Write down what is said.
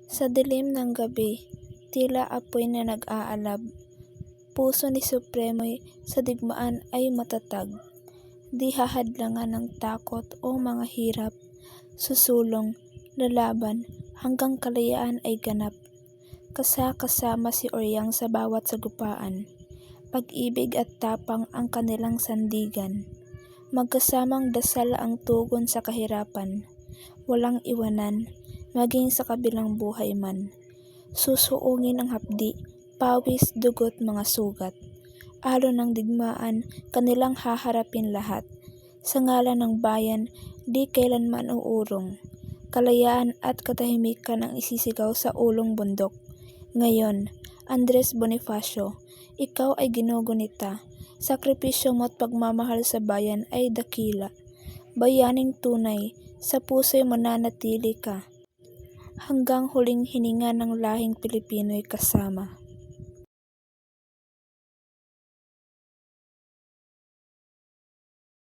Sa dilim ng gabi, tila apoy na nag-aalab, puso ni Supremo'y sa digmaan ay matatag. Di hahadlangan ng takot o mga hirap, susulong, lalaban hanggang kalayaan ay ganap. Kasama si Oryang sa bawat sagupaan, pag-ibig at tapang ang kanilang sandigan. Magkasamang dasal ang tugon sa kahirapan, walang iwanan, maging sa kabilang buhay man. Susuungin ang hapdi, pawis, dugot, mga sugat. Alon ng digmaan, kanilang haharapin lahat. Sa ngalan ng bayan, di kailanman uurong. Kalayaan at katahimikan ang isisigaw sa ulong bundok. Ngayon, Andres Bonifacio, ikaw ay ginugunita. Sakripisyo mo at pagmamahal sa bayan ay dakila. Bayaning tunay, sa puso'y mananatili ka. Hanggang huling hininga ng lahing Pilipino'y kasama.